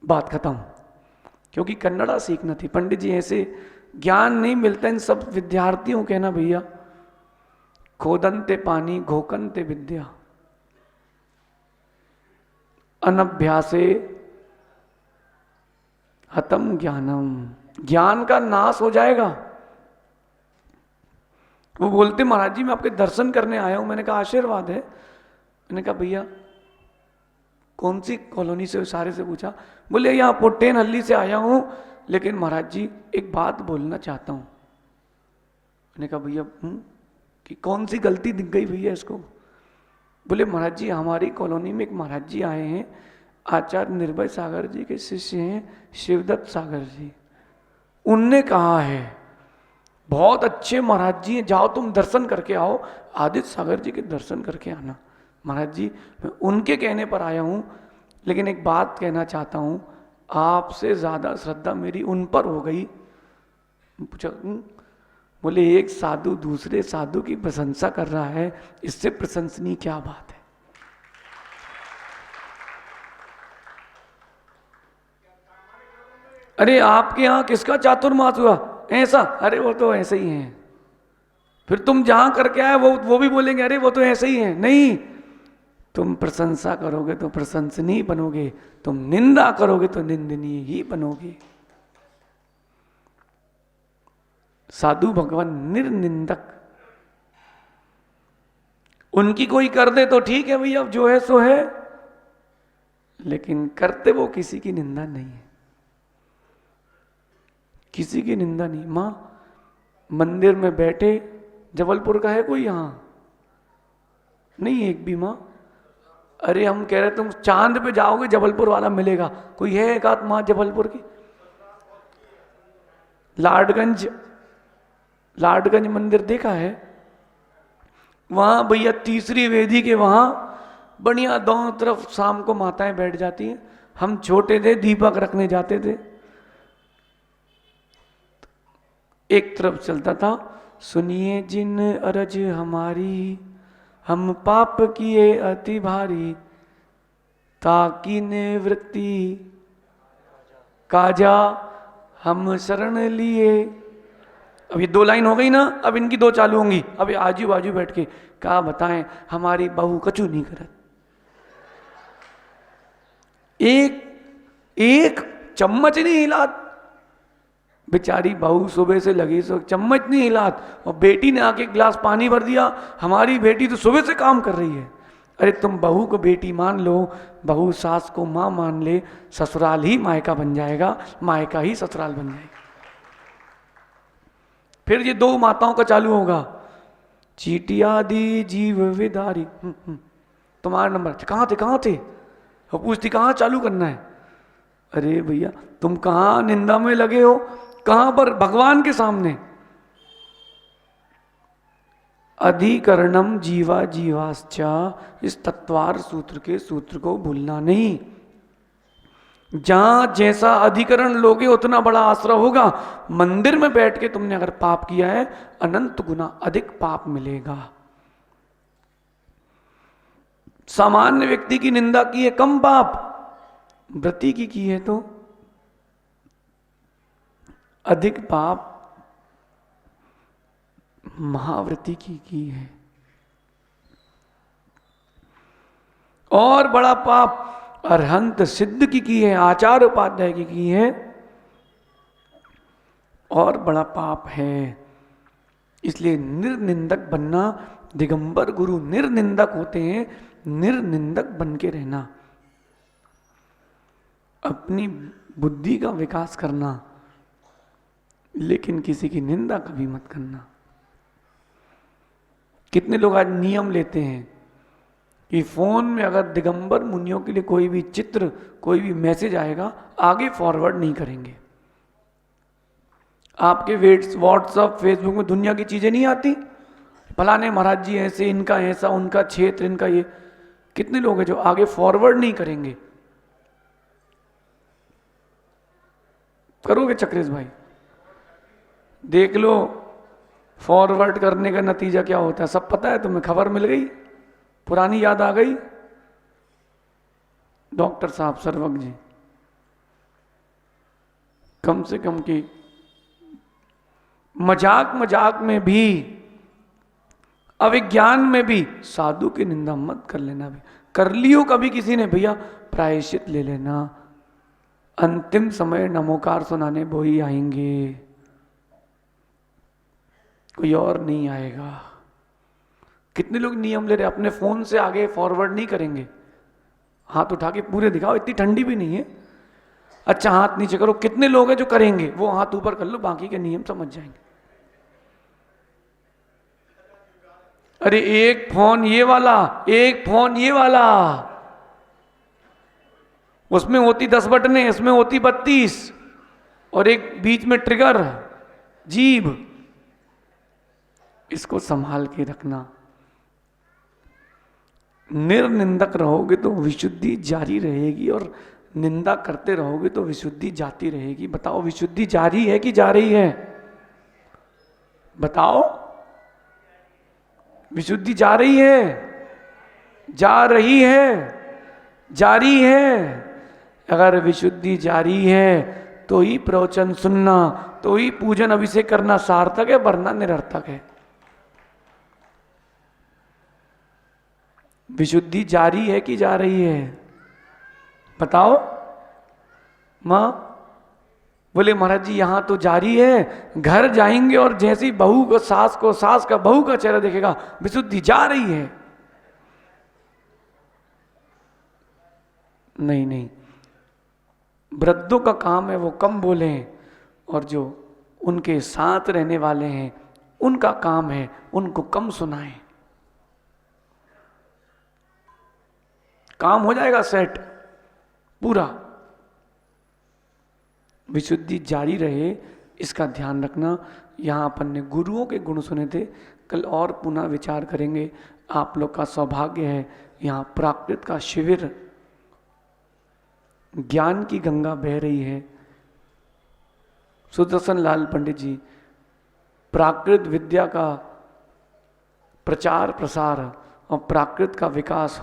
बात खत्म। क्योंकि कन्नड़ा सीखना थी। पंडित जी ऐसे ज्ञान नहीं मिलता इन सब विद्यार्थियों के ना भैया। खोदनते पानी घोकनते विद्या, अनभ्यासे हतम ज्ञानम। ज्ञान का नाश हो जाएगा। वो बोलते महाराज जी मैं आपके दर्शन करने आया हूं। मैंने कहा आशीर्वाद है। मैंने कहा भैया कौन सी कॉलोनी से? सारे से पूछा। बोले यहाँ पुट्टेन हल्ली से आया हूं, लेकिन महाराज जी एक बात बोलना चाहता हूं। मैंने कहा भैया कि कौन सी गलती दिख गई भैया इसको? बोले महाराज जी हमारी कॉलोनी में एक महाराज जी आए हैं, आचार्य निर्भय सागर जी के शिष्य हैं शिवदत्त सागर जी। उनने कहा है बहुत अच्छे महाराज जी हैं, जाओ तुम दर्शन करके आओ, आदित्य सागर जी के दर्शन करके आना। महाराज जी मैं उनके कहने पर आया हूं, लेकिन एक बात कहना चाहता हूं, आपसे ज्यादा श्रद्धा मेरी उन पर हो गई। पूछा बोले एक साधु दूसरे साधु की प्रशंसा कर रहा है, इससे प्रशंसनीय क्या बात है? अरे आपके यहां किसका चातुर्मास हुआ ऐसा? अरे वो तो ऐसे ही हैं। फिर तुम जहां करके आए वो भी बोलेंगे अरे वो तो ऐसे ही हैं। नहीं, तुम प्रशंसा करोगे तो प्रशंसनीय बनोगे, तुम निंदा करोगे तो निंदनीय ही बनोगे। साधु भगवान निर्निंदक, उनकी कोई कर दे तो ठीक है भैया, जो है सो है, लेकिन करते वो किसी की निंदा नहीं है, किसी की निंदा नहीं। मां मंदिर में बैठे, जबलपुर का है कोई यहां? नहीं एक भी मां? अरे हम कह रहे तुम चांद पे जाओगे जबलपुर वाला मिलेगा, कोई है एक आध मां जबलपुर की? लाडगंज मंदिर देखा है? वहां भैया तीसरी वेदी के वहां बढ़िया दोनों तरफ शाम को माताएं बैठ जाती हैं। हम छोटे थे, दीपक रखने जाते थे, एक तरफ चलता था, सुनिए जिन अरज हमारी, हम पाप किए अति भारी, ताकि निवृत्ति काजा हम शरण लिए। अब ये 2 लाइन हो गई ना, अब इनकी 2 चालू होंगी। अब आजू बाजू बैठ के क्या बताएं, हमारी बहू कचू नहीं करत, एक चम्मच नहीं हिलात, बेचारी बहू सुबह से लगी, सो चम्मच नहीं हिलात, और बेटी ने आके गिलास पानी भर दिया। हमारी बेटी तो सुबह से काम कर रही है। अरे तुम बहू को बेटी मान लो, बहू सास को मां मान ले, ससुराल ही मायका बन जाएगा, मायका ही ससुराल बन जाएगा। फिर ये 2 माताओं का चालू होगा, चीटिया दी जीव विदारी। तुम्हारा नंबर, कहाँ थे? वो पूछती कहाँ चालू करना है। अरे भैया तुम कहाँ निंदा में लगे हो, कहां पर? भगवान के सामने। अधिकरणम जीवा जीवाश्चा, इस तत्वार सूत्र के सूत्र को भूलना नहीं। जहां जैसा अधिकरण लोगे उतना बड़ा आश्रय होगा। मंदिर में बैठ के तुमने अगर पाप किया है, अनंत गुना अधिक पाप मिलेगा। सामान्य व्यक्ति की निंदा की है कम पाप, व्रती की है तो अधिक पाप महाव्रती की है। और बड़ा पाप अरहंत सिद्ध की है, आचार्य उपाध्याय की है, और बड़ा पाप है। इसलिए निर्निंदक बनना, दिगंबर गुरु निर्निंदक होते हैं, निर्निंदक बन के रहना, अपनी बुद्धि का विकास करना, लेकिन किसी की निंदा कभी मत करना। कितने लोग आज नियम लेते हैं कि फोन में अगर दिगंबर मुनियों के लिए कोई भी चित्र, कोई भी मैसेज आएगा, आगे फॉरवर्ड नहीं करेंगे। आपके व्हाट्सएप फेसबुक में दुनिया की चीजें नहीं आती, फलाने महाराज जी ऐसे, इनका ऐसा, उनका क्षेत्र, इनका ये। कितने लोग हैं जो आगे फॉरवर्ड नहीं करेंगे? करोगे चक्रेश भाई? देख लो फॉरवर्ड करने का नतीजा क्या होता है, सब पता है तुम्हें। खबर मिल गई, पुरानी याद आ गई। डॉक्टर साहब सर्वज्ञ जी, कम से कम की मजाक में भी, अविज्ञान में भी साधु की निंदा मत कर लेना। भी कर लियो कभी किसी ने, भैया प्रायश्चित ले लेना। अंतिम समय नमोकार सुनाने वो ही आएंगे, कोई और नहीं आएगा। कितने लोग नियम ले रहे, अपने फोन से आगे फॉरवर्ड नहीं करेंगे। हाथ उठा के पूरे दिखाओ, इतनी ठंडी भी नहीं है। अच्छा हाथ नीचे करो। कितने लोग हैं जो करेंगे? वो हाथ ऊपर कर लो, बाकी के नियम समझ जाएंगे। अरे एक फोन ये वाला, एक फोन ये वाला, उसमें होती 10 बटनें, इसमें होती 32, और एक बीच में ट्रिगर, जीभ। इसको संभाल के रखना। निर्निंदक रहोगे तो विशुद्धि जारी रहेगी, और निंदा करते रहोगे तो विशुद्धि जाती रहेगी। बताओ विशुद्धि जारी है कि जा रही है? बताओ, विशुद्धि जा रही है? जा रही है? जारी है? अगर विशुद्धि जारी है तो ही प्रवचन सुनना, तो ही पूजन अभिषेक करना सार्थक है, वरना निरर्थक है। विशुद्धि जारी है कि जा रही है? बताओ। मां बोले महाराज जी यहां तो जारी है, घर जाएंगे और जैसी बहू को, सास का बहू का चेहरा देखेगा, विशुद्धि जा रही है। नहीं नहीं, वृद्धों का काम है वो कम बोलें, और जो उनके साथ रहने वाले हैं उनका काम है उनको कम सुनाएं। काम हो जाएगा सेट पूरा। विशुद्धि जारी रहे, इसका ध्यान रखना। यहाँ अपन ने गुरुओं के गुण सुने थे, कल और पुनः विचार करेंगे। आप लोग का सौभाग्य है, यहाँ प्राकृत का शिविर, ज्ञान की गंगा बह रही है। सुदर्शन लाल पंडित जी प्राकृत विद्या का प्रचार प्रसार और प्राकृत का विकास